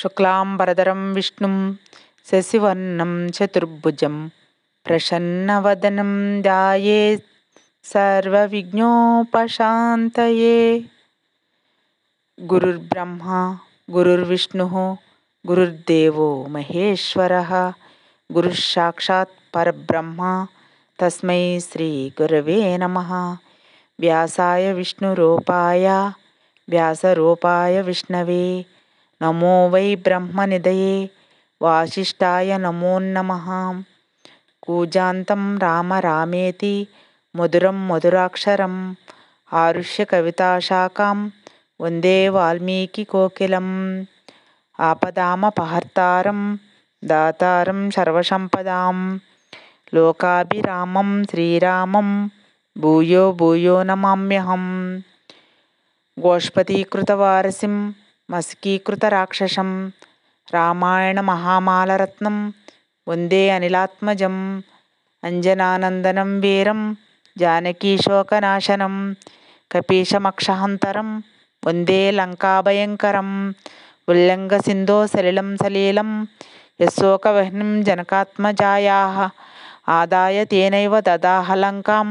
శుక్లాంబరధరం విష్ణుం శశివర్ణం చతుర్భుజం ప్రసన్నవదనం ధ్యాయేత్ సర్వవిఘ్నోపశాంతయే. గురుర్బ్రహ్మ గురుర్విష్ణుః గురుర్దేవో మహేశ్వరః గురుఃసాక్షాత్ పరబ్రహ్మ తస్మై శ్రీ గురవే నమః. వ్యాసాయ విష్ణురూపాయ వ్యాసరూపాయ విష్ణవే నమో వై బ్రహ్మనిధయే వాసిష్ఠాయ నమో నమః. కూజాంతం రామ రామేతి మధురం మధురాక్షరం ఆరుష్య కవితాశాఖాం వందే వాల్మీకి కోకిలం. ఆపదామపహర్తారం దాతారం సర్వసంపదాం లోకాభిరామం శ్రీరామం భూయో భూయో నమామ్యహం. గోష్పదీకృతవారసిం మస్కీకృతరాక్షసం రామాయణ మహామాలరత్నం వందే అనిలాత్మజం. అంజనానందనం వీరం జానకీశోకనాశనం కపీశమక్షహంతరం వందే లంకాభయంకరం. ఉల్లంఘసింధో సలిలం సలీలం యశోకవహ్నిం జనకాత్మజాయాః ఆదాయ తేనైవ దదాహ లంకాం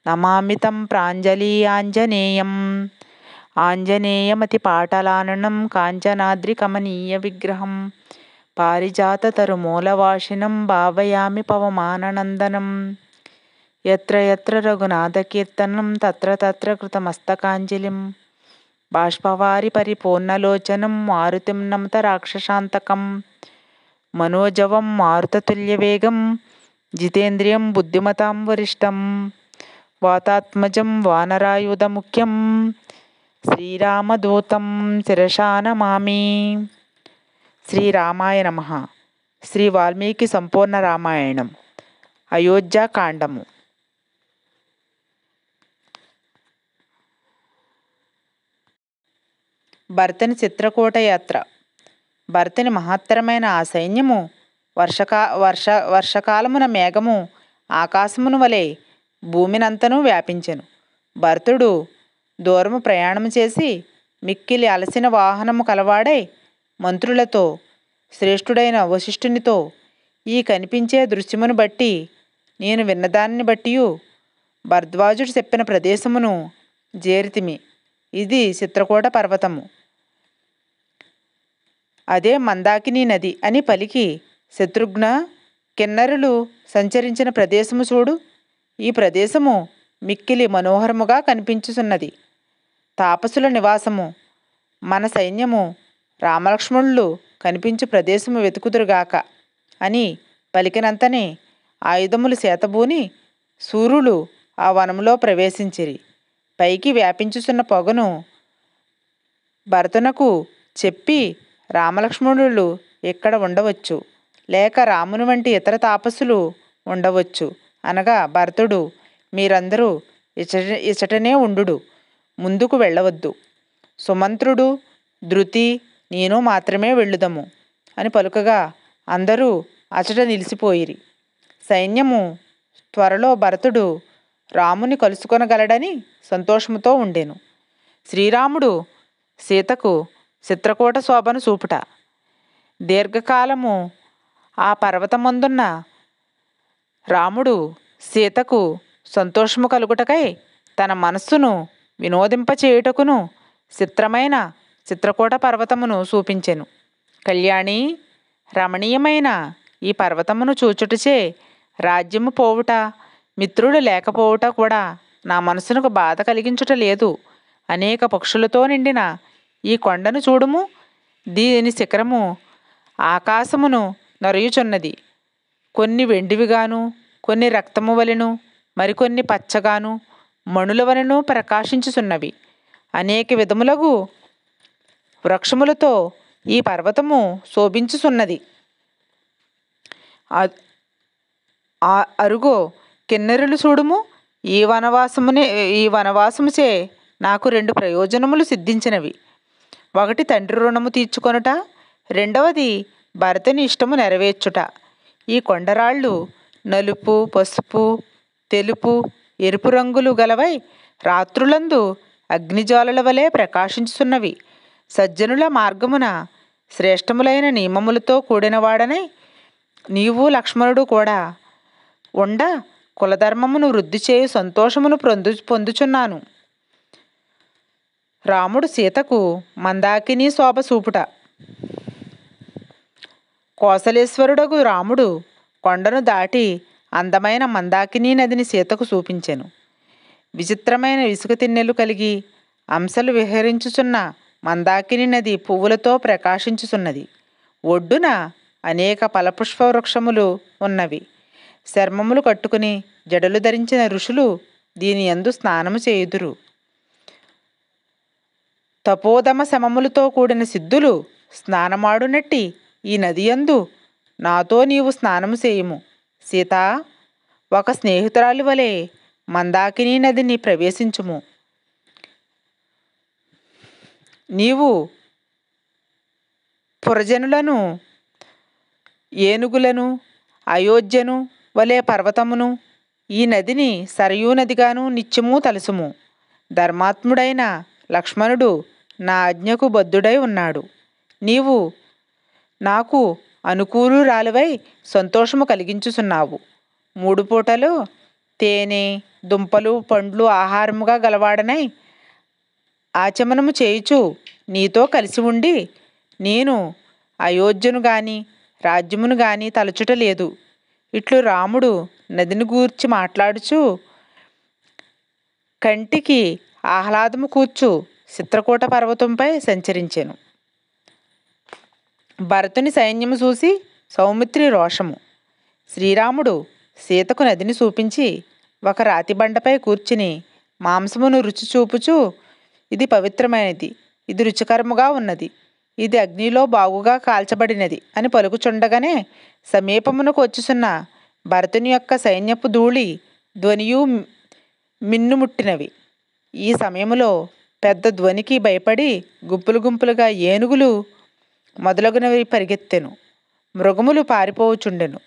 నమామి తం ప్రాంజలీయాంజనేయం. ఆంజనేయమతిపాటలాననం కాంచనాద్రికమనీయ విగ్రహం పారిజాతతరుమూలవాసినం భావయామి పవమాననందనం. యత్ర యత్ర రఘునాథకీర్తనం తత్ర తత్ర కృతమస్తకాంజలిం బాష్పవారి పరిపూర్ణలోచనం మారుతిం నమత రాక్షసాంతకం. మనోజవం మారుతతుల్యవేగం జితేంద్రియం బుద్ధిమతాం వరిష్టం వాతాత్మజం వానరాయుధముఖ్యం శ్రీరామదూతం శిరసా నమామి. శ్రీరామాయ నమః. శ్రీ వాల్మీకి సంపూర్ణ రామాయణం అయోధ్యాకాండము. భరతుని చిత్రకూట యాత్ర. భరతుని మహత్తరమైన ఆ సైన్యము వర్షకాలమున మేఘము ఆకాశమును వలె భూమినంతనూ వ్యాపించెను. భరతుడు దూరము ప్రయాణము చేసి మిక్కిలి అలసిన వాహనము కలవాడై మంత్రులతో శ్రేష్ఠుడైన వశిష్ఠునితో ఈ కనిపించే దృశ్యమును బట్టి నేను విన్నదానిని బట్టియు భరద్వాజుడు చెప్పిన ప్రదేశమును చేరితిమి. ఇది చిత్రకూట పర్వతము, అదే మందాకిని నది అని పలికి, శత్రుఘ్న కిన్నరులు సంచరించిన ప్రదేశము చూడు. ఈ ప్రదేశము మిక్కిలి మనోహరముగా కనిపించుచున్నది. తాపసుల నివాసము. మన సైన్యము రామలక్ష్మణులు కనిపించు ప్రదేశము వెతుకుదురుగాక అని పలికినంతనే ఆయుధములు చేతబూని సూర్యులు ఆ వనములో ప్రవేశించిరి. పైకి వ్యాపించుచున్న పొగను భరతునకు చెప్పి, రామలక్ష్మణులు ఇక్కడ ఉండవచ్చు, లేక రాముని వంటి ఇతర తాపసులు ఉండవచ్చు అనగా భరతుడు, మీరందరూ ఇచటనే ఉండు, ముందుకు వెళ్ళవద్దు. సుమంత్రుడు ధృతి నేను మాత్రమే వెళ్ళుదము అని పలుకగా అందరూ అచట నిలిచిపోయిరి. సైన్యము త్వరలో భరతుడు రాముని కలుసుకొనగలడని సంతోషముతో ఉండెను. శ్రీరాముడు సీతకు చిత్రకూట శోభను చూపుట. దీర్ఘకాలము ఆ పర్వతమందున్న రాముడు సీతకు సంతోషము కలుగుటకై తన మనస్సును వినోదింపచేయుటకును చిత్రమైన చిత్రకూట పర్వతమును చూపించెను. కళ్యాణి, రమణీయమైన ఈ పర్వతమును చూచుటచే రాజ్యము పోవుట, మిత్రుడు లేకపోవుట కూడా నా మనసునకు బాధ కలిగించుట లేదు. అనేక పక్షులతో నిండిన ఈ కొండను చూడుము. దీని శిఖరము ఆకాశమును నొరయుచున్నది. కొన్ని వెండివిగాను, కొన్ని రక్తము వలెను, మరికొన్ని పచ్చగాను, మణుల వలెను ప్రకాశించుచున్నవి. అనేక విధములగు వృక్షములతో ఈ పర్వతము శోభించుచున్నది. అరుగో కిన్నెరులు చూడుము. ఈ వనవాసముచే నాకు 2 ప్రయోజనములు సిద్ధించినవి. ఒకటి తండ్రి రుణము తీర్చుకొనుట, రెండవది భరతుని ఇష్టము నెరవేర్చుట. ఈ కొండరాళ్ళు నలుపు, పసుపు, తెలుపు, ఎరుపు రంగులు గలవై రాత్రులందు అగ్నిజ్వాలల వలె ప్రకాశించుచున్నవి. సజ్జనుల మార్గమున శ్రేష్టములైన నియమములతో కూడినవాడనై నీవు లక్ష్మణుడు కూడా ఉండ కులధర్మమును వృద్ధి చేయు సంతోషమును పొందుచున్నాను. రాముడు సీతకు మందాకిని శోభ చూపుట. కోసలేశ్వరుడగు రాముడు కొండను దాటి అందమైన మందాకిని నదిని సీతకు చూపించెను. విచిత్రమైన ఇసుక తిన్నెలు కలిగి అంశలు విహరించుచున్న మందాకిని నది పువ్వులతో ప్రకాశించుచున్నది. ఒడ్డున అనేక ఫలపుష్ప వృక్షములు ఉన్నవి. చర్మములు కట్టుకుని జడలు ధరించిన ఋషులు దీని యందు స్నానము చేయుదురు. తపోదమ శమములతో కూడిన సిద్ధులు స్నానమాడునట్టి ఈ నది యందు నాతో నీవు స్నానము చేయుము. సీతా, ఒక స్నేహితురాలి వలె మందాకిని నదిని ప్రవేశించుము. నీవు పురజనులను, ఏనుగులను, అయోధ్యను వలె పర్వతమును, ఈ నదిని సరయూ నదిగాను నిత్యము తలుసుము. ధర్మాత్ముడైన లక్ష్మణుడు నా ఆజ్ఞకు బద్ధుడై ఉన్నాడు. నీవు నాకు అనుకూలురాలివై సంతోషము కలిగించుచున్నావు. 3 పూటలు తేనె, దుంపలు, పండ్లు ఆహారముగా గలవాడనై ఆచమనము చేయుచు నీతో కలిసి ఉండి నేను అయోధ్యను గాని రాజ్యమును గాని తలచుట లేదు. ఇట్లు రాముడు నదిని గూర్చి మాట్లాడుచు కంటికి ఆహ్లాదము కూర్చు చిత్రకూట పర్వతంపై సంచరించెను. భరతుని సైన్యము చూసి సౌమిత్రి రోషము. శ్రీరాముడు సీతకు నదిని చూపించి ఒక రాతి బండపై కూర్చుని మాంసమును రుచి చూపుచు, ఇది పవిత్రమైనది, ఇది రుచికరముగా ఉన్నది, ఇది అగ్నిలో బాగుగా కాల్చబడినది అని పలుకుచుండగానే సమీపమునకు వచ్చుచున్న భరతుని యొక్క సైన్యపు ధూళి ధ్వనియు మిన్నుముట్టినవి. ఈ సమయములో పెద్ద ధ్వనికి భయపడి గుంపులు గుంపులుగా ఏనుగులు మొదలగునవి పరిగెత్తెను. మృగములు పారిపోవుచుండెను.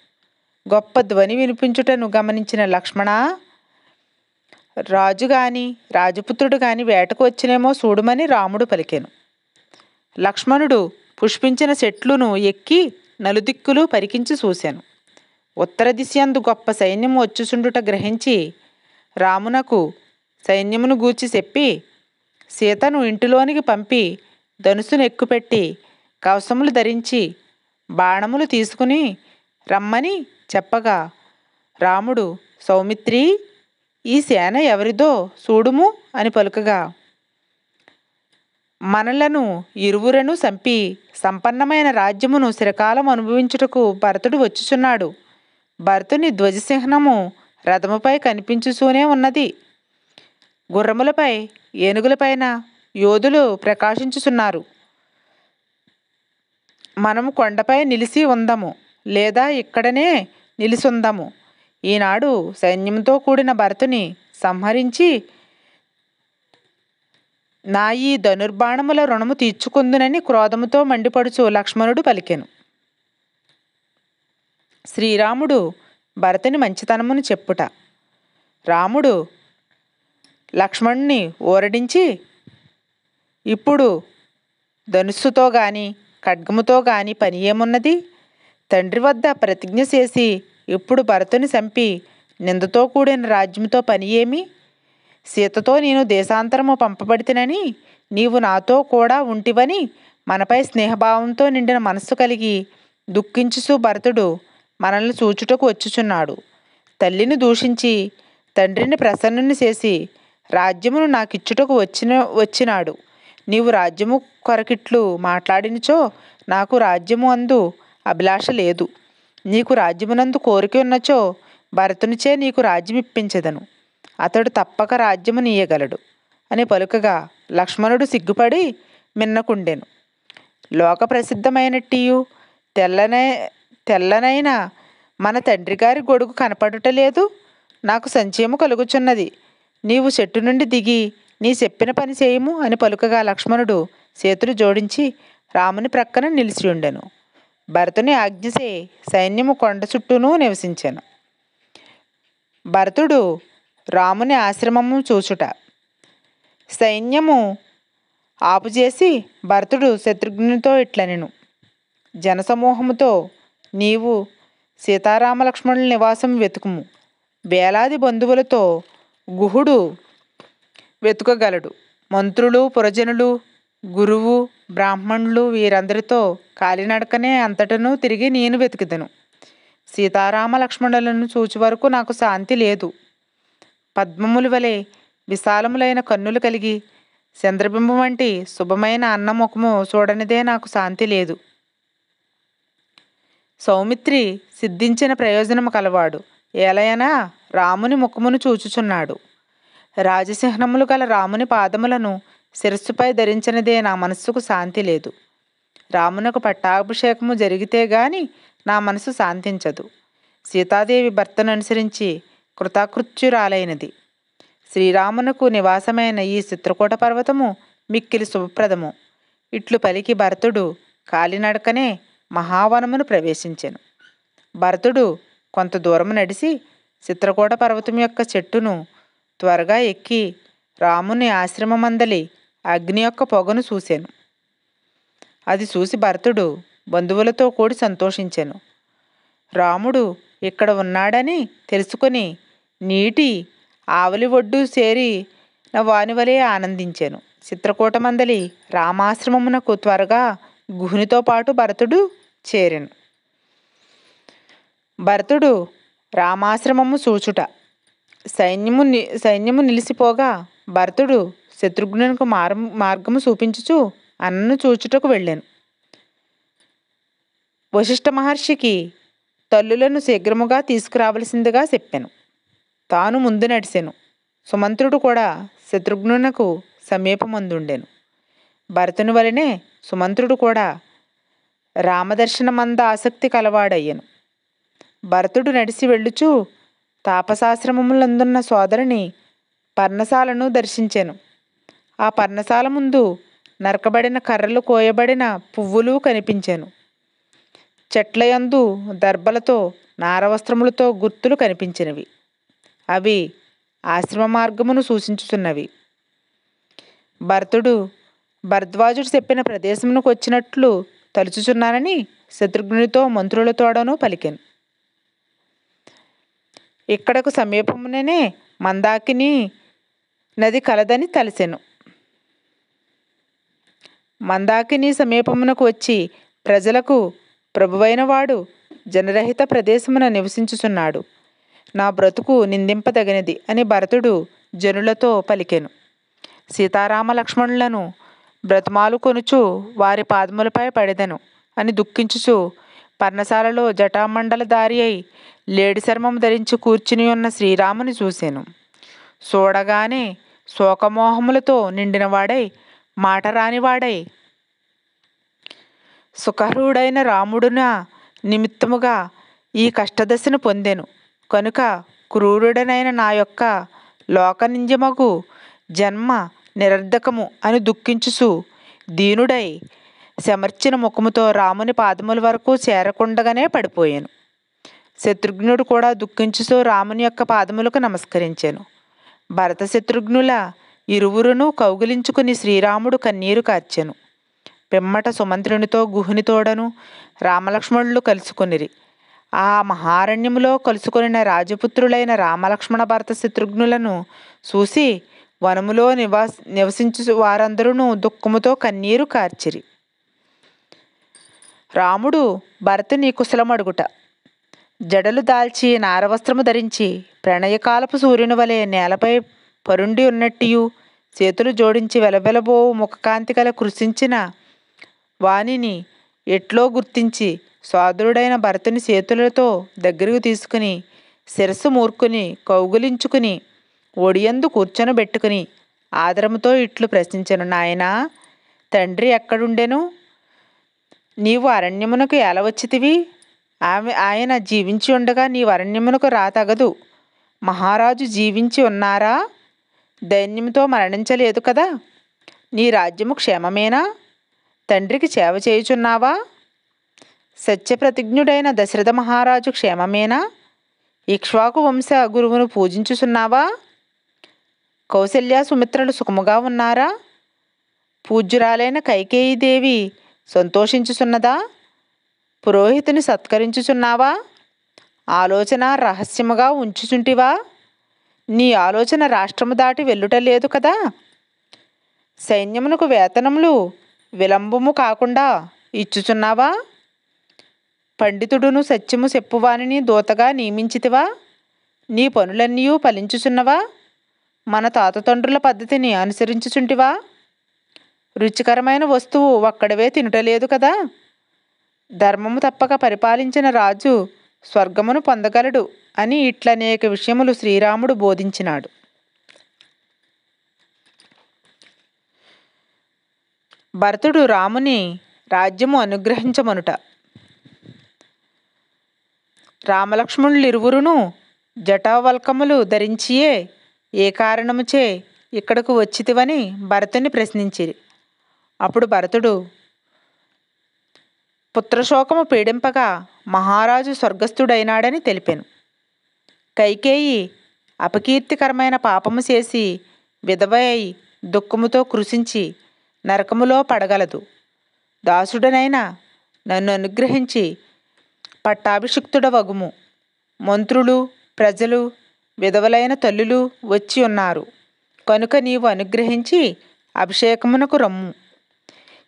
గొప్ప ధ్వని వినిపించుటను గమనించిన లక్ష్మణ, రాజు గాని రాజపుత్రుడు గాని వేటకు వచ్చినేమో చూడుమని రాముడు పలికెను. లక్ష్మణుడు పుష్పించిన చెట్లును ఎక్కి నలుదిక్కులు పరికించి చూశాను. ఉత్తర దిశయందు గొప్ప సైన్యము వచ్చుచుండుట గ్రహించి రామునకు సైన్యమును గూర్చి చెప్పి సీతను ఇంటిలోనికి పంపి ధనుసును ఎక్కుపెట్టి కవసములు ధరించి బాణములు తీసుకుని రమ్మని చెప్పగా రాముడు, సౌమిత్రి, ఈ సేన ఎవరిదో చూడుము అని పలుకగా మనలను ఇరువురను చంపి సంపన్నమైన రాజ్యమును చిరకాలం అనుభవించుటకు భరతుడు వచ్చుచున్నాడు. భరతుని ధ్వజసింహనము రథముపై కనిపించుతూనే ఉన్నది. గుర్రములపై, ఏనుగులపైన యోధులు ప్రకాశించుచున్నారు. మనము కొండపై నిలిచి ఉందాము, లేదా ఇక్కడనే నిలిసుందాము. ఈనాడు సైన్యంతో కూడిన భరతుని సంహరించి నా ఈ ధనుర్బాణముల రుణము తీర్చుకుందునని క్రోధముతో మండిపడుచు లక్ష్మణుడు పలికెను. శ్రీరాముడు భరతుని మంచితనమును చెప్పుట. రాముడు లక్ష్మణుని ఊరడించి, ఇప్పుడు ధనుస్సుతో గాని ఖడ్గముతో గాని పని ఏమున్నది? తండ్రి వద్ద ప్రతిజ్ఞ చేసి ఇప్పుడు భరతుని చంపి నిందతో కూడిన రాజ్యంతో పని ఏమి? సీతతో నేను దేశాంతరము పంపబడితేనని నీవు నాతో కూడా ఉంటివని మనపై స్నేహభావంతో నిండిన మనస్సు కలిగి దుఃఖించుచు భరతుడు మనల్ని చూచుటకు వచ్చుచున్నాడు. తల్లిని దూషించి తండ్రిని ప్రసన్నుని చేసి రాజ్యమును నాకిచ్చుటకు వచ్చినాడు. నీవు రాజ్యము కొరకిట్లు మాట్లాడినచో నాకు రాజ్యము అందు అభిలాష లేదు. నీకు రాజ్యమునందు కోరిక ఉన్నచో భరతునిచే నీకు రాజ్యం ఇప్పించెదను. అతడు తప్పక రాజ్యము నీయగలడు అని పలుకగా లక్ష్మణుడు సిగ్గుపడి మిన్నకుండెను. లోక ప్రసిద్ధమైనట్టియు తెల్లనైన మన తండ్రి గారి గొడుగు కనపడుటలేదు. నాకు సంశయము కలుగుచున్నది. నీవు చెట్టు నుండి దిగి నీ చెప్పిన పని చేయము అని పలుకగా లక్ష్మణుడు చేతులు జోడించి రాముని ప్రక్కన నిలిచి ఉండెను. భరతుని ఆజ్ఞచే సైన్యము కొండ చుట్టూను నివసించెను. భరతుడు రాముని ఆశ్రమము చూచుట. సైన్యము ఆపుచేసి భరతుడు శత్రుఘ్నునితో ఇట్లనెను, జనసమూహముతో నీవు సీతారామలక్ష్మణుల నివాసం వెతుకుము. వేలాది బంధువులతో గుహుడు వెతుకగలడు. మంత్రులు, పురజనులు, గురువు, బ్రాహ్మణులు వీరందరితో కాలినడకనే అంతటను తిరిగి నేను వెతుకుదను. సీతారామ లక్ష్మణులను చూచి వరకు నాకు శాంతి లేదు. పద్మముల వలె విశాలములైన కన్నులు కలిగి చంద్రబింబం వంటి శుభమైన అన్నముఖము చూడనిదే నాకు శాంతి లేదు. సౌమిత్రి సిద్ధించిన ప్రయోజనము కలవాడు. ఏలయనా రాముని ముఖమును చూచుచున్నాడు. రాజచిహ్నములు గల రాముని పాదములను శిరస్సుపై ధరించినదే నా మనస్సుకు శాంతి లేదు. రామునకు పట్టాభిషేకము జరిగితే గాని నా మనసు శాంతించదు. సీతాదేవి భర్తను అనుసరించి కృతాకృత్యురాలైనది. శ్రీరామునకు నివాసమైన ఈ చిత్రకూట పర్వతము మిక్కిలి శుభప్రదము. ఇట్లు పలికి భరతుడు కాలినడకనే మహావనమును ప్రవేశించెను. భరతుడు కొంత దూరము నడిచి చిత్రకూట పర్వతం యొక్క చెట్టును త్వరగా ఎక్కి రాముని ఆశ్రమమందలి అగ్ని యొక్క పొగను చూశాను. అది చూసి భరతుడు బంధువులతో కూడి సంతోషించెను. రాముడు ఇక్కడ ఉన్నాడని తెలుసుకొని నీటి ఆవలి ఒడ్డు చేరి వానివలే ఆనందించాను. చిత్రకూటమందలి రామాశ్రమమునకు త్వరగా గుహునితో పాటు భరతుడు చేరెను. భరతుడు రామాశ్రమము చూచుట. సైన్యము నిలిసిపోగా భరతుడు శత్రుఘ్నునికి మార్గము చూపించుచు అన్నను చూచుటకు వెళ్ళాను. వశిష్ఠ మహర్షికి తల్లులను శీఘ్రముగా తీసుకురావలసిందిగా చెప్పాను. తాను ముందు నడిచెను. సుమంత్రుడు కూడా శత్రుఘ్నునకు సమీపమందుండెను. భరతుని వలనే సుమంత్రుడు కూడా రామదర్శనమంద ఆసక్తి కలవాడయ్యను. భరతుడు నడిచి వెళ్ళుచు తాపసాశ్రమములందున్న సోదరుని పర్ణశాలను దర్శించెను. ఆ పర్ణశాల ముందు నరకబడిన కర్రలు కోయబడిన పువ్వులు కనిపించెను. చెట్లయందు దర్భలతో నారవస్త్రములతో గుర్తులు కనిపించినవి. అవి ఆశ్రమ మార్గమును సూచించుచున్నవి. భరతుడు భరద్వాజుడు చెప్పిన ప్రదేశమునకు వచ్చినట్లు తలుచుచున్నానని శత్రుఘ్నునితో మంత్రులతోడను పలికెను. ఇక్కడకు సమీపముననే మందాకిని నది కలదని తలసెను. మందాకిని సమీపమునకు వచ్చి ప్రజలకు ప్రభువైన వాడు జనరహిత ప్రదేశమున నివసించుచున్నాడు. నా బ్రతుకు నిందింపదగినది అని భరతుడు జనులతో పలికెను. సీతారామ లక్ష్మణులను బ్రతమాలు కొనుచు వారి పాదములపై పడెదను అని దుఃఖించుచు పర్ణశాలలో జటామండలధారి అయి లేడి చర్మము ధరించి కూర్చుని ఉన్న శ్రీరాముని చూశాను. చూడగానే శోకమోహములతో నిండినవాడై మాట రానివాడై సుఖహృడైన రాముడున నిమిత్తముగా ఈ కష్టదశను పొందెను కనుక క్రూరుడనైన నా యొక్క లోకనింజమగు జన్మ నిరర్ధకము అని దుఃఖించుచు దీనుడై సమర్చిన ముఖముతో రాముని పాదముల వరకు చేరకుండగానే పడిపోయాను. శత్రుఘ్నుడు కూడా దుఃఖించుచు రాముని యొక్క పాదములకు నమస్కరించాను. భరత శత్రుఘ్నుల ఇరువురును కౌగిలించుకుని శ్రీరాముడు కన్నీరు కార్చెను. పిమ్మట సుమంత్రునితో గుహునితోడను రామలక్ష్మణులు కలుసుకొనిరి. ఆ మహారణ్యములో కలుసుకొనిన రాజపుత్రులైన రామలక్ష్మణ భరత శత్రుఘ్నులను చూసి వనములో నివసించు వారందరూ దుఃఖముతో కన్నీరు కార్చిరి. రాముడు భరతుని కుశలమడుగుట. జడలు దాల్చి నారవస్త్రము ధరించి ప్రణయకాలపు సూర్యుని వలె నేలపై పరుండి ఉన్నట్టియు చేతులు జోడించి వెలవెలబో ముఖకాంతి గల కృషించిన వానిని ఎట్లో గుర్తించి సోదరుడైన భరతుని చేతులతో దగ్గరకు తీసుకుని శిరస్సు మూర్కుని కౌగులించుకుని ఒడియందు కూర్చొనబెట్టుకుని ఆదరముతో ఇట్లు ప్రశ్నించెను. నాయనా, తండ్రి ఎక్కడుండెను? నీవు అరణ్యమునకు ఎలా వచ్చితివి? ఆయన జీవించి ఉండగా నీవు అరణ్యమునకు రాతగదు. మహారాజు జీవించి ఉన్నారా? దైన్యంతో మరణించలేదు కదా? నీ రాజ్యము క్షేమమేనా? తండ్రికి సేవ చేయుచున్నావా? సత్యప్రతిజ్ఞుడైన దశరథ మహారాజు క్షేమమేనా? ఇక్ష్వాకు వంశ గురువును పూజించుచున్నావా? కౌసల్య సుమిత్రలు సుఖముగా ఉన్నారా? పూజ్యురాలైన కైకేయీదేవి సంతోషించుచున్నదా? పురోహితుని సత్కరించుచున్నావా? ఆలోచన రహస్యముగా ఉంచుచుంటివా? నీ ఆలోచన రాష్ట్రము దాటి వెళ్ళుట లేదు కదా? సైన్యమునకు వేతనములు విలంబము కాకుండా ఇచ్చుచున్నావా? పండితుడును సత్యము చెప్పువానిని దూతగా నియమించితివా? నీ పనులన్నీ ఫలించుచున్నవా? మన తాతతండ్రుల పద్ధతిని అనుసరించుచుంటివా? రుచికరమైన వస్తువు ఒక్కడవే తినుటలేదు కదా? ధర్మము తప్పక పరిపాలించిన రాజు స్వర్గమును పొందగలడు అని ఇట్లనేక విషయములు శ్రీరాముడు బోధించినాడు. భరతుడు రాముని రాజ్యము అనుగ్రహించమనుట. రామలక్ష్మణులిరువురును జటావల్కములు ధరించియే ఏ కారణముచే ఇక్కడకు వచ్చితివని భరతుని ప్రశ్నించిరి. అప్పుడు భరతుడు పుత్రశోకము పీడింపగా మహారాజు స్వర్గస్థుడైనాడని తెలిపెను. కైకేయి అపకీర్తికరమైన పాపము చేసి విధవ అయి దుఃఖముతో కృషించి నరకములో పడగలదు. దాసుడనైన నన్ను అనుగ్రహించి పట్టాభిషిక్తుడవగుము. మంత్రులు, ప్రజలు, విధవలైన తల్లులు వచ్చి ఉన్నారు కనుక నీవు అనుగ్రహించి అభిషేకమునకు రమ్ము.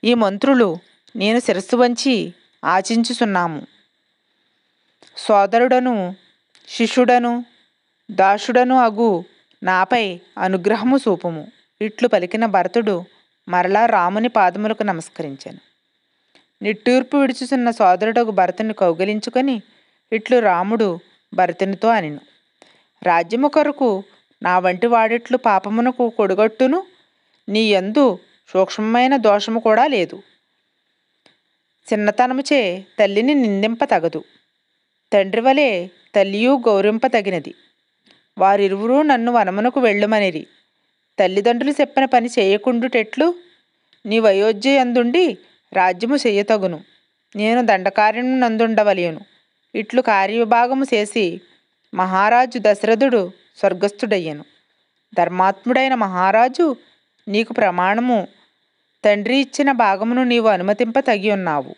ఈ మంత్రులు నేను శిరస్సు వంచి ఆచించుచున్నాము. సోదరుడను శిష్యుడను దాసుడను అగు నాపై అనుగ్రహము చూపుము. ఇట్లు పలికిన భరతుడు మరలా రాముని పాదములకు నమస్కరించాను. నిట్టూర్పు విడుచుచున్న సోదరుడకు భరతుని కౌగిలించుకొని ఇట్లు రాముడు భరతునితో అనెను. రాజ్యము కొరకు నా వంటి వాడిట్లు పాపమునకు కొడుగట్టును. నీ యందు సూక్ష్మమైన దోషము కూడా లేదు. చిన్నతనముచే తల్లిని నిందింప తగదు. తండ్రి వలె తల్లియు గౌరవింపతగినది. వారిరువురూ నన్ను వనమునకు వెళ్ళుమనిరి. తల్లిదండ్రులు చెప్పిన పని చేయకుండుటెట్లు? నీవు అయోధ్య యందుండి రాజ్యము చెయ్యతగును. నేను దండకార్యము నందుండవలెను. ఇట్లు కార్యవిభాగము చేసి మహారాజు దశరథుడు స్వర్గస్థుడయ్యను. ధర్మాత్ముడైన మహారాజు నీకు ప్రమాణము తండ్రి ఇచ్చిన భాగమును నీవు అనుమతింప తగి ఉన్నావు.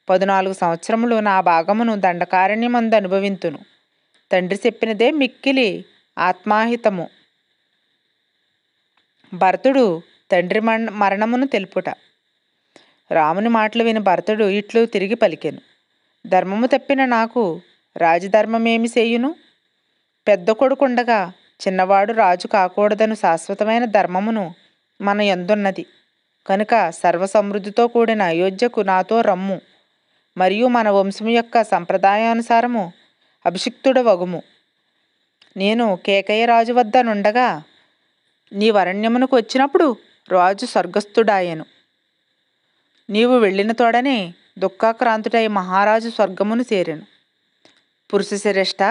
14 సంవత్సరములు నా భాగమును దండకారణ్యమందు అనుభవింతును. తండ్రి చెప్పినదే మిక్కిలి ఆత్మాహితము. భరతుడు తండ్రి మరణమును తెలుపుట. రాముని మాటలు విని భరతుడు ఇట్లు తిరిగి పలికెను. ధర్మము తప్పిన నాకు రాజధర్మమేమి చేయును? పెద్ద కొడుకుండగా చిన్నవాడు రాజు కాకూడదను శాశ్వతమైన ధర్మమును మన యందున్నది కనుక సర్వసమృద్ధితో కూడిన అయోధ్యకు నాతో రమ్ము. మరియు మన వంశము యొక్క సంప్రదాయానుసారము అభిషిక్తుడవగుము. నేను కేకయ్య రాజు వద్ద నుండగా నీ వరణ్యమునకు వచ్చినప్పుడు రాజు స్వర్గస్థుడాయెను. నీవు వెళ్ళిన తోడనే దుఃఖాక్రాంతుడై మహారాజు స్వర్గమును చేరెను. పురుషశ్రేష్ఠ,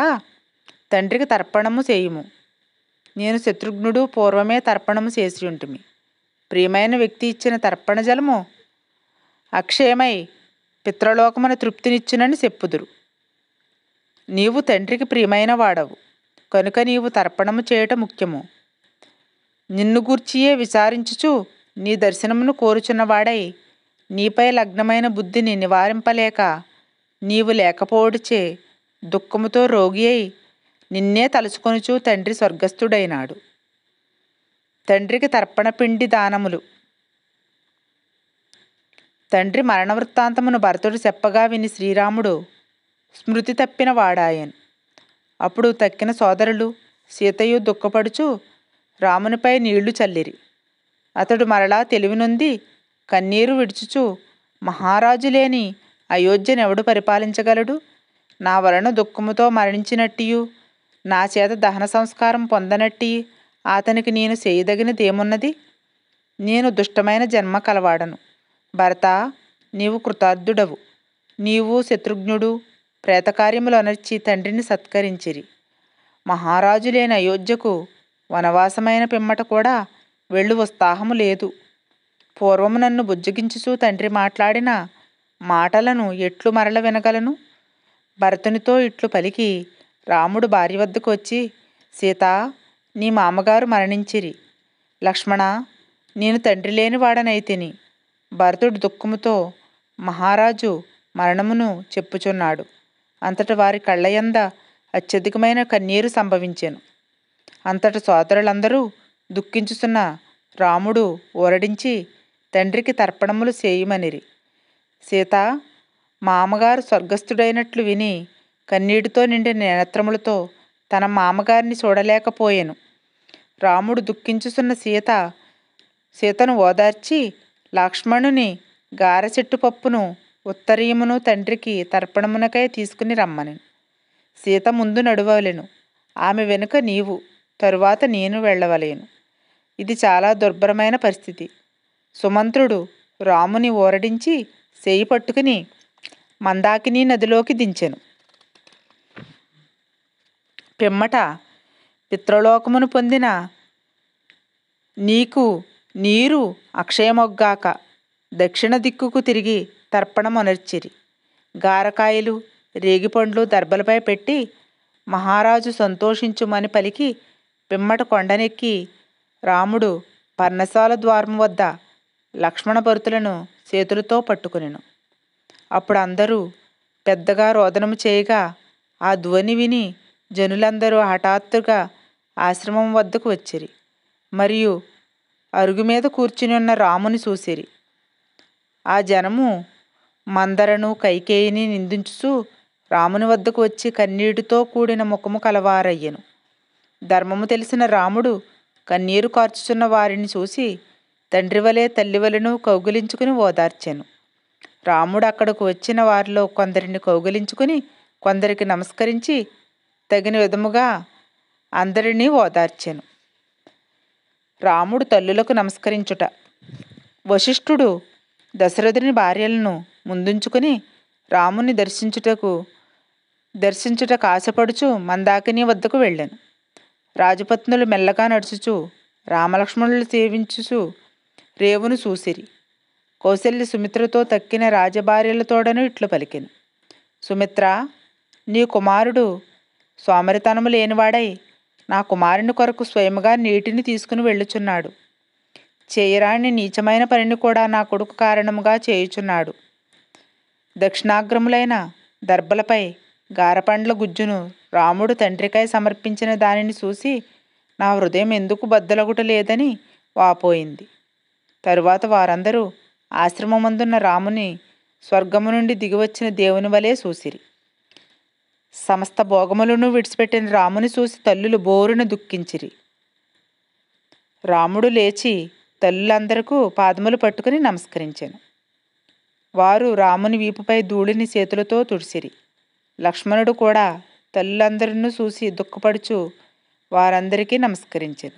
తండ్రికి తర్పణము చేయుము. నేను శత్రుఘ్నుడు పూర్వమే తర్పణము చేసి ఉంటిమి. ప్రియమైన వ్యక్తి ఇచ్చిన తర్పణ జలము అక్షయమై పిత్రలోకమున తృప్తినిచ్చునని చెప్పుదురు. నీవు తండ్రికి ప్రియమైన వాడవు కనుక నీవు తర్పణము చేయట ముఖ్యము. నిన్ను గూర్చియే విచారించుచు నీ దర్శనమును కోరుచున్నవాడై నీపై లగ్నమైన బుద్ధిని నివారింపలేక నీవు లేకపోవడుచే దుఃఖముతో రోగి అయి నిన్నే తలుచుకొనుచు తండ్రి స్వర్గస్థుడైనాడు. తండ్రికి తర్పణ పిండి దానములు. తండ్రి మరణ వృత్తాంతమును భరతుడు చెప్పగా విని శ్రీరాముడు స్మృతి తప్పిన వాడాయను. అప్పుడు తక్కిన సోదరులు సీతయు దుఃఖపడుచు రామునిపై నీళ్లు చల్లిరి. అతడు మరలా తెలివినొంది కన్నీరు విడుచుచు మహారాజు లేని అయోధ్యనెవడు పరిపాలించగలడు? నా వలన దుఃఖముతో మరణించినట్టియు నా చేత దహన సంస్కారం పొందనట్టి అతనికి నేను చేయదగినదేమున్నది? నేను దుష్టమైన జన్మ కలవాడను. భరత, నీవు కృతార్థుడవు. నీవు శత్రుఘ్నుడు ప్రేతకార్యములు అనర్చి తండ్రిని సత్కరించిరి. మహారాజు లేని అయోధ్యకు వనవాసమైన పిమ్మట కూడా వెళ్ళు ఉత్సాహము లేదు. పూర్వము నన్ను బుజ్జగించుచూ తండ్రి మాట్లాడిన మాటలను ఎట్లు మరల వినగలను? భరతునితో ఇట్లు పలికి రాముడు భార్య వద్దకు వచ్చి, సీత, నీ మామగారు మరణించిరి. లక్ష్మణ, నేను తండ్రి లేని వాడనైతిని. భరతుడు దుఃఖముతో, మహారాజు మరణమును చెప్పుచున్నాడు. అంతట వారి కళ్ళయంద అత్యధికమైన కన్నీరు సంభవించెను. అంతట సోదరులందరూ దుఃఖించుచున్న రాముడు ఊరడించి తండ్రికి తర్పణములు చేయమనిరి. సీత మామగారు స్వర్గస్థుడైనట్లు విని కన్నీటితో నిండిన నేత్రములతో తన మామగారిని చూడలేకపోయెను. రాముడు దుఃఖించుచున్న సీతను ఓదార్చి లక్ష్మణుని గారెచెట్టు పప్పును ఉత్తరీయమును తండ్రికి తర్పణమునకై తీసుకుని రమ్మనెను. సీత ముందు నడువవలెను, ఆమె వెనుక నీవు, తరువాత నేను వెళ్ళవలేను. ఇది చాలా దుర్భరమైన పరిస్థితి. సుమంత్రుడు రాముని ఊరడించి చేయి పట్టుకుని మందాకిని నదిలోకి దించెను. పిమ్మట పితృలోకమును పొందిన నీకు నీరు అక్షయమొగ్గాక దక్షిణ దిక్కుకు తిరిగి తర్పణమునర్చిరి. గారకాయలు రేగిపండ్లు దర్భలపై పెట్టి మహారాజు సంతోషించుమని పలికి పిమ్మట కొండనెక్కి రాముడు పర్ణశాల ద్వారం వద్ద లక్ష్మణ భరతులను చేతులతో పట్టుకునెను. అప్పుడు అందరూ పెద్దగా రోదనము చేయగా ఆ ధ్వని విని జనులందరూ హఠాత్తుగా ఆశ్రమం వద్దకు వచ్చిరి. మరియు అరుగు మీద కూర్చుని ఉన్న రాముని చూసిరి. ఆ జనము మందరను కైకేయిని నిందించుచు రాముని వద్దకు వచ్చి కన్నీటితో కూడిన ముఖము కలవారయ్యెను. ధర్మము తెలిసిన రాముడు కన్నీరు కార్చుచున్న వారిని చూసి తండ్రి వలె తల్లి వలెను కౌగిలించుకుని ఓదార్చెను. రాముడు అక్కడకు వచ్చిన వారిలో కొందరిని కౌగిలించుకుని కొందరికి నమస్కరించి తగిన విధముగా అందరినీ ఓదార్చెను. రాముడు తల్లులకు నమస్కరించుట. వశిష్ఠుడు దశరథుని భార్యలను ముందుంచుకుని రాముని దర్శించుట ఆశపడుచు మందాకిని వద్దకు వెళ్ళాను. రాజపత్నులు మెల్లగా నడుచుచు రామలక్ష్మణులు సేవించుచు రేవును చూసిరి. కౌసల్య సుమిత్రతో తక్కిన రాజభార్యలతోడను ఇట్లు పలికెను. సుమిత్ర, నీ కుమారుడు సోమరితనము లేనివాడై నా కుమారుని కొరకు స్వయముగా నీటిని తీసుకుని వెళ్ళుచున్నాడు. చేయరాని నీచమైన పనిని కూడా నా కొడుకు కారణముగా చేయుచున్నాడు. దక్షిణాగ్రములైన దర్భలపై గారపండ్ల గుజ్జును రాముడు తండ్రికై సమర్పించిన దానిని చూసి నా హృదయం ఎందుకు బద్దలగుట లేదని వాపోయింది. తరువాత వారందరూ ఆశ్రమమందున్న రాముని స్వర్గము నుండి దిగివచ్చిన దేవుని వలె చూసిరి. సమస్త భోగములను విడిచిపెట్టిన రాముని చూసి తల్లులు బోరున దుఃఖించిరి. రాముడు లేచి తల్లులందరకు పాదములు పట్టుకుని నమస్కరించాను. వారు రాముని వీపుపై ధూళిని చేతులతో తుడిసిరి. లక్ష్మణుడు కూడా తల్లులందరినూ చూసి దుఃఖపడుచు వారందరికీ నమస్కరించాను.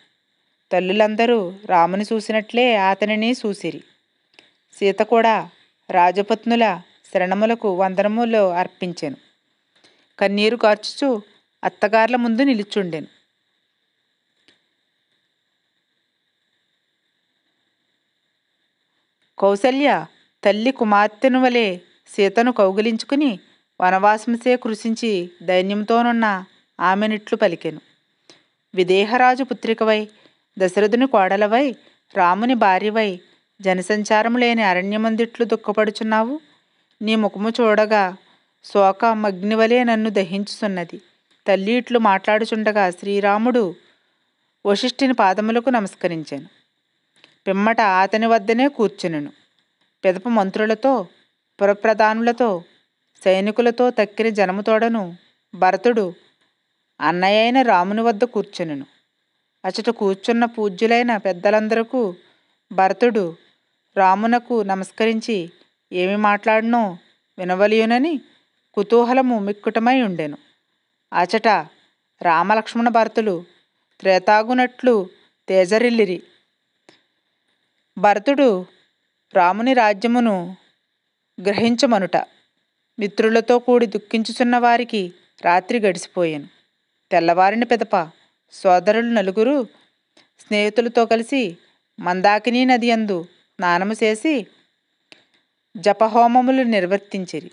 తల్లులందరూ రాముని చూసినట్లే అతనిని చూసిరి. సీత కూడా రాజపత్నుల శరణములకు వందనములు అర్పించెను. కన్నీరు కార్చుచు అత్తగార్ల ముందు నిలుచుండెను. కౌసల్య తల్లి కుమార్తెను వలె సీతను కౌగిలించుకుని వనవాసంసే కృషించి దైన్యంతోనున్న ఆమెనిట్లు పలికెను. విదేహరాజు పుత్రికవై దశరథుని కోడలవై రాముని భార్యవై జనసంచారము లేని అరణ్యమందిట్లు దుఃఖపడుచున్నావు. నీ ముఖము చూడగా శోక మగ్నివలే నన్ను దహించుచున్నది. తల్లి ఇట్లు మాట్లాడుచుండగా శ్రీరాముడు వశిష్ఠుని పాదములకు నమస్కరించాను. పిమ్మట అతని వద్దనే కూర్చునెను. పెదప మంత్రులతో పురప్రధానులతో సైనికులతో తక్కిన జనముతోడను భరతుడు అన్నయ్యైన రాముని వద్ద కూర్చునెను. అచట కూర్చున్న పూజ్యులైన పెద్దలందరకు భరతుడు రామునకు నమస్కరించి ఏమి మాట్లాడినో వినవలయునని కుతూహలము మిక్కుటమై ఉండెను. అచట రామలక్ష్మణ భరతులు త్రేతాగునట్లు తేజరిల్లిరి. భరతుడు రాముని రాజ్యమును గ్రహించమనుట. మిత్రులతో కూడి దుఃఖించుచున్న వారికి రాత్రి గడిచిపోయాను. తెల్లవారిన పిదప సోదరులు నలుగురు స్నేహితులతో కలిసి మందాకిని నది యందు స్నానము చేసి జపహోమములు నిర్వర్తించిరి.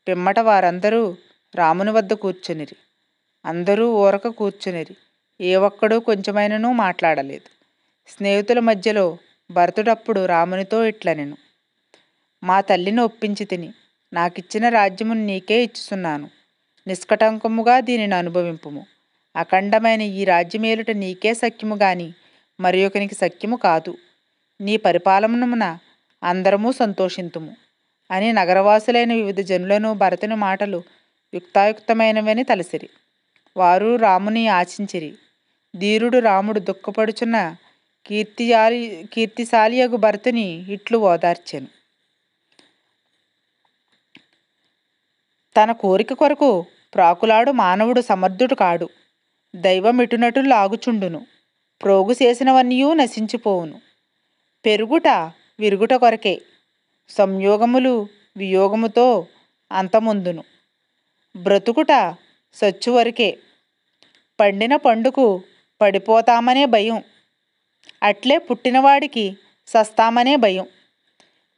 పిమ్మట వారందరూ రాముని వద్ద కూర్చునిరి. అందరూ ఊరక కూర్చునిరి. ఏ ఒక్కడూ కొంచెమైనను మాట్లాడలేదు. స్నేహితుల మధ్యలో భరతుడప్పుడు రామునితో ఇట్లనెను. మా తల్లిని ఒప్పించి తిని నాకిచ్చిన రాజ్యమును నీకే ఇచ్చుచున్నాను. నిష్కటంకముగా దీనిని అనుభవింపుము. అఖండమైన ఈ రాజ్యమేలుట నీకే సఖ్యము గాని మరి ఒకనికి సఖ్యము కాదు. నీ పరిపాలనమున అందరము సంతోషింతుము అని నగరవాసులైన వివిధ జనులను భరతుని మాటలు యుక్తాయుక్తమైనవని తలసిరి. వారు రాముని ఆశించిరి. ధీరుడు రాముడు దుఃఖపడుచున్న కీర్తిశాలియగు భరతుని ఇట్లు ఓదార్చెను. తన కోరిక కొరకు ప్రాకులాడు మానవుడు సమర్థుడు కాడు. దైవం ఎటునటు లాగుచుండును. ప్రోగు చేసినవన్నీయూ నశించిపోవును. పెరుగుట విరుగుట కొరకే. సంయోగములు వియోగముతో అంతమొందును. బ్రతుకుట సచ్చు వరకే. పండిన పండుకు పడిపోతామనే భయం. అట్లే పుట్టినవాడికి సస్తామనే భయం.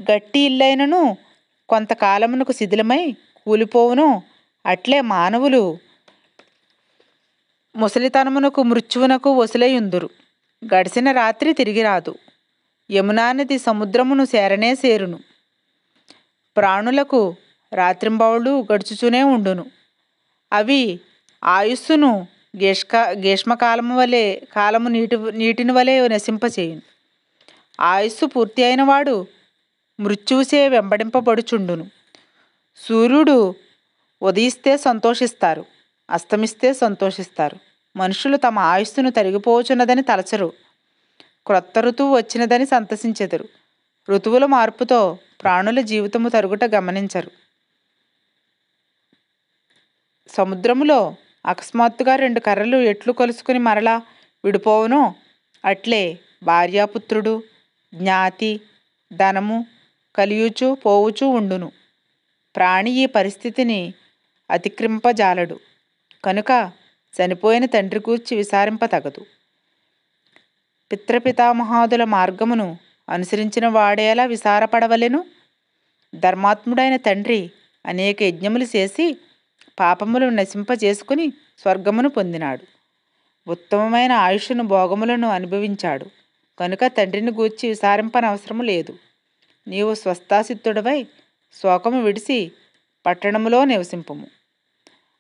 గట్టి ఇల్లైనను కొంతకాలమునకు శిథిలమై కూలిపోవును. అట్లే మానవులు ముసలితనమునకు మృత్యువునకు వసులయుందురు. గడిచిన రాత్రి తిరిగి రాదు. యమునా నది సముద్రమును చేరనే చేరును. ప్రాణులకు రాత్రింబవళ్ళు గడుచుచూనే ఉండును. అవి ఆయుస్సును గ్రీష్మకాలము వలె కాలము నీటిని వలె నశింపచేయును. ఆయుస్సు పూర్తి అయినవాడు మృత్యువుచే వెంబడింపబడుచుండును. సూర్యుడు ఉదయిస్తే సంతోషిస్తారు, అస్తమిస్తే సంతోషిస్తారు. మనుషులు తమ ఆయుస్సును తరిగిపోచున్నదని తలచరు. క్రొత్త ఋతువు వచ్చినదని సంతసించెదరు. ఋతువుల మార్పుతో ప్రాణుల జీవితము తరుగుట గమనించరు. సముద్రములో అకస్మాత్తుగా రెండు కర్రలు ఎట్లు కలుసుకుని మరలా విడిపోవునో అట్లే భార్యాపుత్రుడు, జ్ఞాతి, ధనము కలియుచు పోవుచూ ఉండును. ప్రాణి ఈ పరిస్థితిని అతిక్రింపజాలడు. కనుక చనిపోయిన తండ్రి గూర్చి విచారింపతగదు. పితృపితామహాదుల మార్గమును అనుసరించిన వాడేలా విచారపడవలెను. ధర్మాత్ముడైన తండ్రి అనేక యజ్ఞములు చేసి పాపములు నశింపజేసుకుని స్వర్గమును పొందినాడు. ఉత్తమమైన ఆయుష్ను భోగములను అనుభవించాడు. కనుక తండ్రిని గూర్చి విచారింపనవసరము లేదు. నీవు స్వస్థాసిద్ధుడవై శోకము విడిసి పట్టణములో నివసింపుము.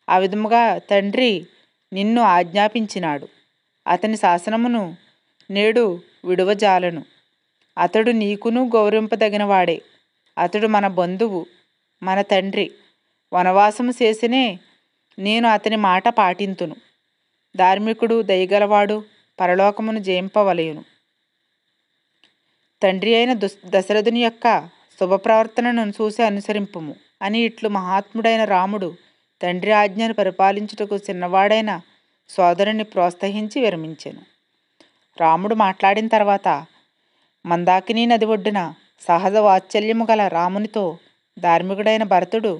ఆ విధముగా తండ్రి నిన్ను ఆజ్ఞాపించినాడు. అతని శాసనమును నేడు విడువజాలను. అతడు నీకును గౌరవింపదగినవాడే. అతడు మన బంధువు, మన తండ్రి. వనవాసము చేసినే నేను అతని మాట పాటింతును. ధార్మికుడు దయగలవాడు పరలోకమును జయింపవలయును. తండ్రి అయిన దశరథుని యొక్క శుభప్రవర్తనను చూసి అనుసరింపుము అని ఇట్లు మహాత్ముడైన రాముడు తండ్రి ఆజ్ఞను పరిపాలించుటకు చిన్నవాడైన సోదరుని ప్రోత్సహించి విరమించెను. రాముడు మాట్లాడిన తర్వాత మందాకినీ నది ఒడ్డున సహజ వాత్సల్యము గల రామునితో ధార్మికుడైన భరతుడు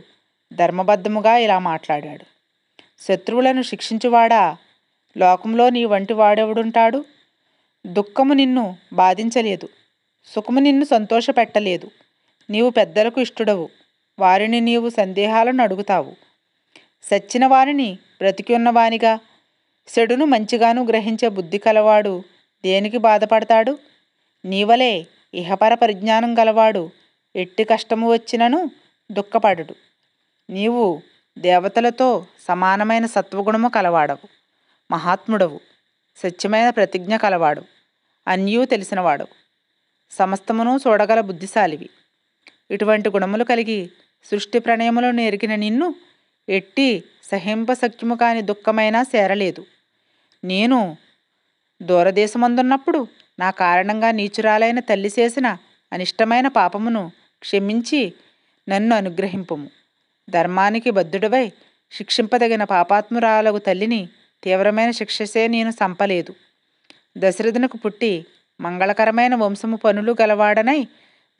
ధర్మబద్ధముగా ఇలా మాట్లాడాడు. శత్రువులను శిక్షించువాడా, లోకంలో నీ వంటి వాడెవడుంటాడు? దుఃఖము నిన్ను బాధించలేదు, సుఖము నిన్ను సంతోషపెట్టలేదు. నీవు పెద్దలకు ఇష్టడవు. వారిని నీవు సందేహాలను అడుగుతావు. సచ్చిన వారిని బ్రతికి ఉన్నవానిగా, చెడును మంచిగాను గ్రహించే బుద్ధి కలవాడు దేనికి బాధపడతాడు? నీవలే ఇహపర పరిజ్ఞానం గలవాడు ఎట్టి కష్టము వచ్చినను దుఃఖపడడు. నీవు దేవతలతో సమానమైన సత్వగుణము కలవాడవు, మహాత్ముడవు, సత్యమైన ప్రతిజ్ఞ కలవాడు, అన్యూ తెలిసినవాడవు, సమస్తమును చూడగల బుద్ధిశాలివి. ఇటువంటి గుణములు కలిగి సృష్టి ప్రణయములను ఎరిగిన నిన్ను ఎట్టి సహింపశక్యము కాని దుఃఖమైనా చేరలేదు. నేను దూరదేశమందున్నప్పుడు నా కారణంగా నీచురాలైన తల్లి చేసిన అనిష్టమైన పాపమును క్షమించి నన్ను అనుగ్రహింపుము. ధర్మానికి బద్ధుడవై శిక్షింపదగిన పాపాత్మురాలగు తల్లిని తీవ్రమైన శిక్షసే నేను చంపలేదు. దశరథునకు పుట్టి మంగళకరమైన వంశము పనులు గలవాడనై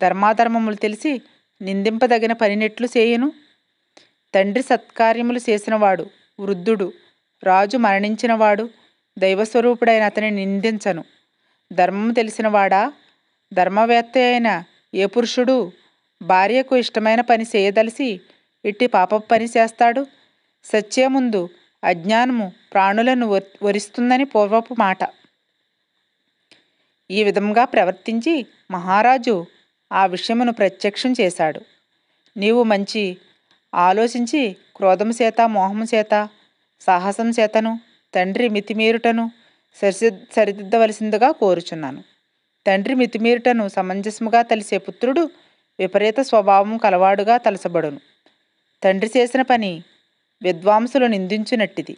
ధర్మాధర్మములు తెలిసి నిందింపదగిన పనినెట్లు చేయను? తండ్రి సత్కార్యములు చేసినవాడు వృద్ధుడు, రాజు మరణించినవాడు, దైవస్వరూపుడైన అతని నిందించను. ధర్మము తెలిసినవాడా, ధర్మవేత్త అయిన ఏ పురుషుడు భార్యకు ఇష్టమైన పని చేయదలిసి ఇట్టి పాపపు పని చేస్తాడు? సత్యే ముందు అజ్ఞానము ప్రాణులను వరిస్తుందని పూర్వపు మాట. ఈ విధంగా ప్రవర్తించి మహారాజు ఆ విషయమును ప్రత్యక్షం చేశాడు. నీవు మంచి ఆలోచించి క్రోధము చేత మోహము చేత సాహసం చేతను తండ్రి మితిమీరుటను సరిదిద్దవలసిందిగా కోరుచున్నాను. తండ్రి మితిమీరుటను సమంజసముగా తలిసే పుత్రుడు విపరీత స్వభావం కలవాడుగా తలసబడును. తండ్రి చేసిన పని విద్వాంసులు నిందించునట్టిది.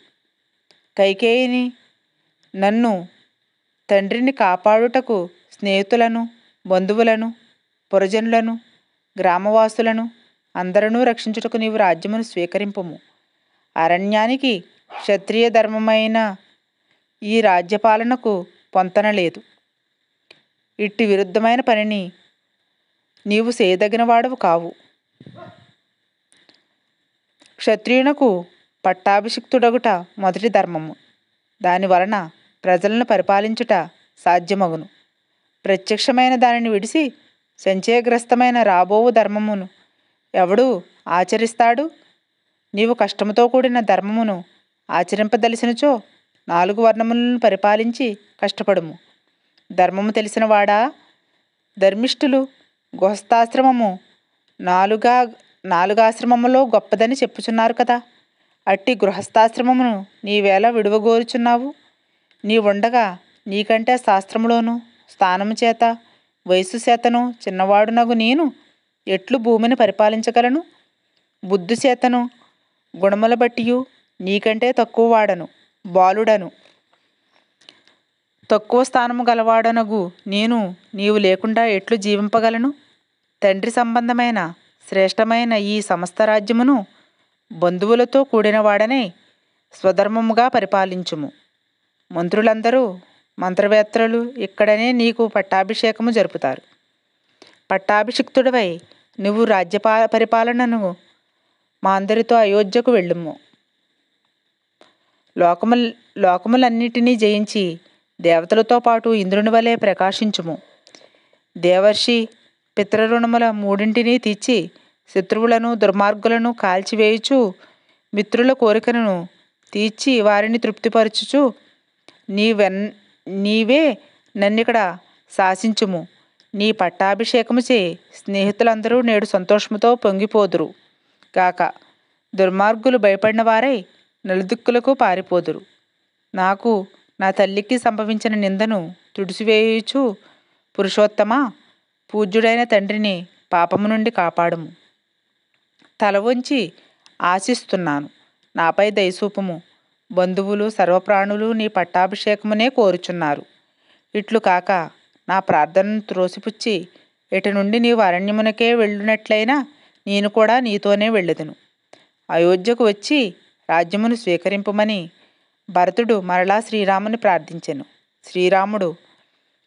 కైకేయిని నన్ను తండ్రిని కాపాడుటకు స్నేహితులను బంధువులను పురజనులను గ్రామవాసులను అందరూ రక్షించుటకు నీవు రాజ్యమును స్వీకరింపుము. అరణ్యానికి క్షత్రియ ధర్మమైన ఈ రాజ్యపాలనకు పొంతన లేదు. ఇట్టి విరుద్ధమైన పనిని నీవు చేయదగిన వాడవు కావు. క్షత్రియునకు పట్టాభిషిక్తుడగుట మొదటి ధర్మము. దాని వలన ప్రజలను పరిపాలించుట సాధ్యమగును. ప్రత్యక్షమైన దానిని విడిసి సంచయగ్రస్తమైన రాబోవు ధర్మమును ఎవడు ఆచరిస్తాడు? నీవు కష్టముతో కూడిన ధర్మమును ఆచరింపదలిసినచో 4 వర్ణములను పరిపాలించి కష్టపడుము. ధర్మము తెలిసిన వాడా, ధర్మిష్ఠులు గృహస్థాశ్రమము నాలుగాశ్రమములో గొప్పదని చెప్పుచున్నారు కదా. అట్టి గృహస్థాశ్రమమును నీవేళ విడువగోరుచున్నావు? నీవుండగా నీకంటే శాస్త్రములోను స్థానము చేత వయస్సు చేతను చిన్నవాడునగు నేను ఎట్లు భూమిని పరిపాలించగలను? బుద్ధి చేతను గుణముల బట్టియు నీకంటే తక్కువ వాడను, బాలుడను, తక్కువ స్థానము గలవాడనగు నేను నీవు లేకుండా ఎట్లు జీవింపగలను? తండ్రి సంబంధమైన శ్రేష్టమైన ఈ సమస్త రాజ్యమును బంధువులతో కూడినవాడనే స్వధర్మముగా పరిపాలించుము. మంత్రులందరూ మంత్రవేత్తలు ఇక్కడనే నీకు పట్టాభిషేకము జరుపుతారు. పట్టాభిషిక్తుడివై నువ్వు రాజ్య పరిపాలనను మా అందరితో అయోధ్యకు వెళ్ళుము. లోకములన్నిటినీ జయించి దేవతలతో పాటు ఇంద్రుని వలె ప్రకాశించుము. దేవర్షి పితృరుణముల 3 తీర్చి శత్రువులను దుర్మార్గులను కాల్చివేయుచు మిత్రుల కోరికలను తీర్చి వారిని తృప్తిపరచుచు నీవే నన్నిక్కడ శాసించుము. నీ పట్టాభిషేకముచే స్నేహితులందరూ నేడు సంతోషముతో పొంగిపోదురు గాక. దుర్మార్గులు భయపడిన వారై నలుదిక్కులకు పారిపోదురు. నాకు నా తల్లికి సంభవించిన నిందను తుడిసివేయుచు పురుషోత్తమ పూజ్యుడైన తండ్రిని పాపము నుండి కాపాడుము. తల వంచి ఆశిస్తున్నాను, నాపై దయసూపుము. బంధువులు సర్వప్రాణులు నీ పట్టాభిషేకమునే కోరుచున్నారు. ఇట్లు కాక నా ప్రార్థనను త్రోసిపుచ్చి ఇటు నుండి నీవు అరణ్యమునకే వెళ్ళినట్లయినా నేను కూడా నీతోనే వెళ్ళెదను. అయోధ్యకు వచ్చి రాజ్యమును స్వీకరింపుమని భరతుడు మరలా శ్రీరాముని ప్రార్థించెను. శ్రీరాముడు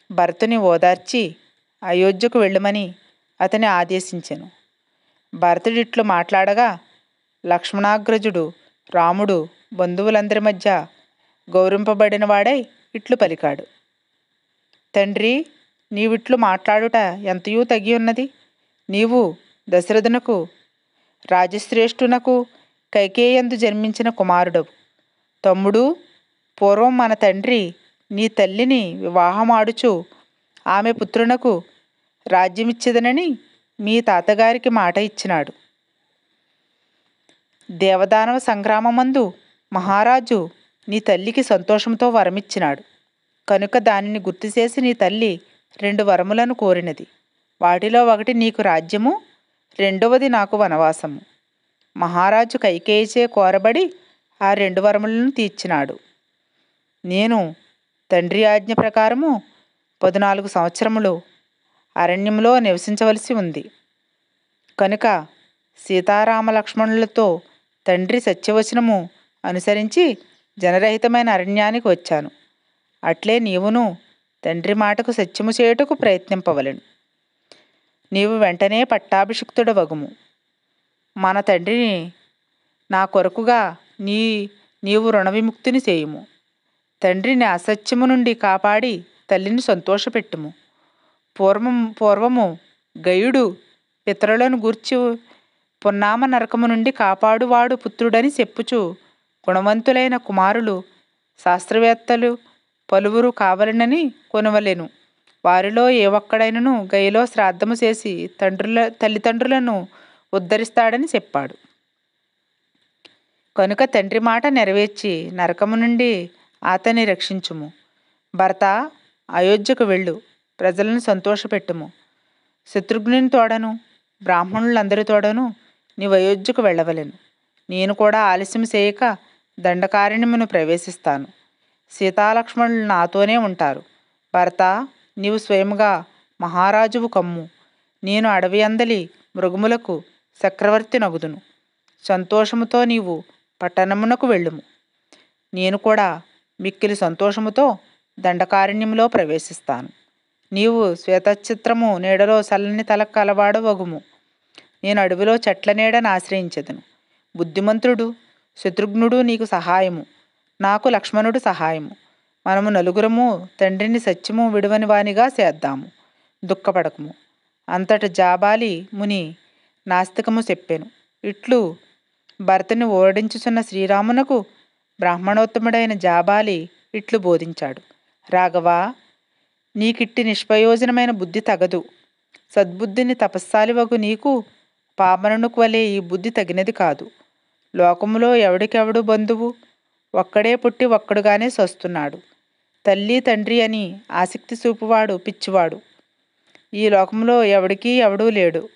భరతుని ఓదార్చి అయోధ్యకు వెళ్ళమని అతని ఆదేశించెను. భరతుడిట్లు మాట్లాడగా లక్ష్మణాగ్రజుడు రాముడు బంధువులందరి మధ్య గౌరవింపబడిన వాడై ఇట్లు పలికాడు. తండ్రి, నీవిట్లు మాట్లాడుట ఎంతయూ తగి ఉన్నది. నీవు దశరథునకు రాజశ్రేష్ఠునకు కైకేయందు జన్మించిన కుమారుడవు. తమ్ముడు, పూర్వం మన తండ్రి నీ తల్లిని వివాహమాడుచు ఆమె పుత్రునకు రాజ్యమిచ్చేదనని మీ తాతగారికి మాట ఇచ్చినాడు. దేవదానవ సంగ్రామమందు మహారాజు నీ తల్లికి సంతోషంతో వరమిచ్చినాడు కనుక దానిని గుర్తుచేసి నీ తల్లి 2 వరములను కోరినది. వాటిలో ఒకటి నీకు రాజ్యము, రెండవది నాకు వనవాసము. మహారాజు కైకేయిచే కోరబడి ఆ 2 వరములను తీర్చినాడు. నేను తండ్రి ఆజ్ఞ ప్రకారము 14 సంవత్సరములు అరణ్యంలో నివసించవలసి ఉంది. కనుక సీతారామ లక్ష్మణులతో తండ్రి సత్యవచనము అనుసరించి జనరహితమైన అరణ్యానికి వచ్చాను. అట్లే నీవును తండ్రి మాటకు సత్యము చేయుటకు ప్రయత్నింపవలెను. నీవు వెంటనే పట్టాభిషిక్తుడవగుము. మన తండ్రిని నా కొరకుగా నీవు రుణ విముక్తిని చేయుము. తండ్రిని అసత్యము నుండి కాపాడి తల్లిని సంతోషపెట్టుము. పూర్వము గయుడు పితరులను గూర్చి పున్నామ నరకము నుండి కాపాడువాడు పుత్రుడని చెప్పుచు గుణవంతులైన కుమారులు శాస్త్రవేత్తలు పలువురు కావలనని కొనవలెను. వారిలో ఏ ఒక్కడైనను గయలో శ్రాద్ధము చేసి తల్లిదండ్రులను ఉద్ధరిస్తాడని చెప్పాడు. కనుక తండ్రి మాట నెరవేర్చి నరకము నుండి అతన్ని రక్షించుము. భరత, అయోధ్యకు వెళ్ళు, ప్రజలను సంతోషపెట్టుము. శత్రుఘ్నుని తోడను బ్రాహ్మణులందరి తోడను నీవు అయోధ్యకు వెళ్ళవలెను. నేను కూడా ఆలస్యం చేయక దండకారణ్యమును ప్రవేశిస్తాను. సీతాలక్ష్మణులు నాతోనే ఉంటారు. భరత, నీవు స్వయముగా మహారాజువు కమ్ము. నేను అడవి అందలి మృగములకు చక్రవర్తి నగుదును. సంతోషముతో నీవు పట్టణమునకు వెళ్ళుము. నేను కూడా మిక్కిలి సంతోషముతో దండకారణ్యంలో ప్రవేశిస్తాను. నీవు శ్వేతచిత్రము నీడలో చల్లని తల కలవాడు వగుము. నేను అడవిలో చెట్ల నీడను ఆశ్రయించెదను. బుద్ధిమంతుడు శత్రుఘ్నుడు నీకు సహాయము, నాకు లక్ష్మణుడు సహాయము. మనము నలుగురము తండ్రిని సత్యము విడువని వానిగా చేద్దాము. దుఃఖపడకము. అంతట జాబాలి ముని నాస్తికము చెప్పెను. ఇట్లు భరతుని ఓడించుచున్న శ్రీరామునకు బ్రాహ్మణోత్తముడైన జాబాలి ఇట్లు బోధించాడు. రాఘవా, నీకిట్టి నిష్ప్రయోజనమైన బుద్ధి తగదు. సద్బుద్ధిని తపస్సాలివగు నీకు పామరునికి వలె ఈ బుద్ధి తగినది కాదు. లోకములో ఎవడికెవడు బంధువు? ఒక్కడే పుట్టి ఒక్కడుగానే సస్తున్నాడు. తల్లి తండ్రి అని ఆసక్తి చూపువాడు పిచ్చివాడు. ఈ లోకంలో ఎవడికి ఎవడూ లేడు.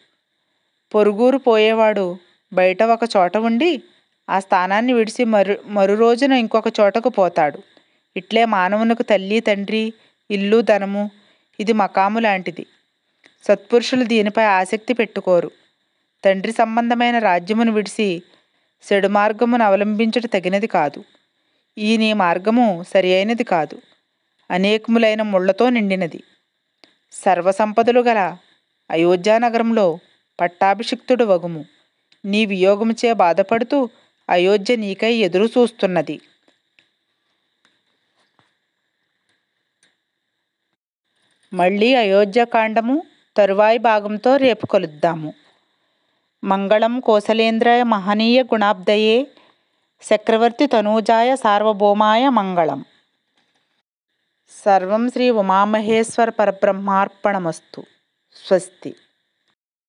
పొరుగురు పోయేవాడు బయట ఒక చోట ఉండి ఆ స్థానాన్ని విడిచి మరు రోజున ఇంకొక చోటకు పోతాడు. ఇట్లే మానవునికి తల్లి తండ్రి, ఇల్లు, ధనము ఇది మకాము లాంటిది. సత్పురుషులు దీనిపై ఆసక్తి పెట్టుకోరు. తండ్రి సంబంధమైన రాజ్యమును విడిచి చెడు మార్గమును అవలంబించుట తగినది కాదు. ఈ నీ మార్గము సరి అయినది కాదు. అనేకములైన ముళ్లతో నిండినది. సర్వసంపదలు గల అయోధ్యానగరంలో పట్టాభిషిక్తుడు వగుము. నీ వియోగముచే బాధపడుతూ అయోధ్య నీకై ఎదురు చూస్తున్నది. మళ్ళీ అయోధ్యకాండము తరువాయి భాగంతో రేపు కలుద్దాము. మంగళం కోసలేంద్రాయ మహనీయ గుణాబ్దయే చక్రవర్తి తనూజాయ సార్వభౌమాయ మంగళం. సర్వం శ్రీ ఉమామహేశ్వర పరబ్రహ్మార్పణమస్తు. స్వస్తి.